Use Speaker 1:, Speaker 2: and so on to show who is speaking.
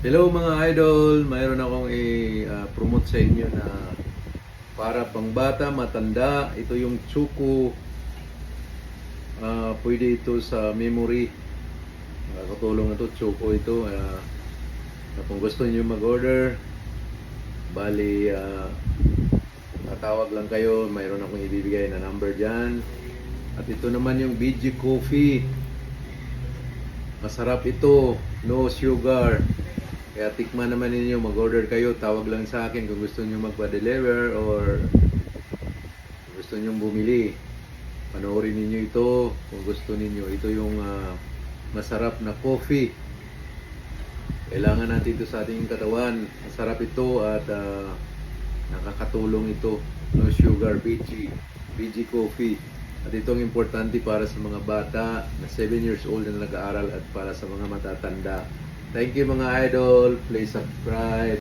Speaker 1: Hello mga idol, mayroon akong i-promote sa inyo na para pang bata, matanda. Ito yung Choco. Pwede ito sa memory. Nakakatulong na ito, Choco ito. Kung gusto niyo mag-order, bali tatawag lang kayo. Mayroon akong ibibigay na number dyan. At ito naman yung BG Coffee. Masarap ito, no sugar. Kaya tikman naman ninyo, mag-order kayo, tawag lang sa akin kung gusto niyo magpa-deliver or gusto niyo bumili. Panoorin ninyo ito kung gusto ninyo. Ito yung masarap na coffee. Kailangan natin ito sa ating katawan. Masarap ito at nakakatulong ito. No sugar, BG Coffee. At itong importante para sa mga bata na 7 years old na nag-aaral at para sa mga matatanda. Thank you mga idol. Please subscribe.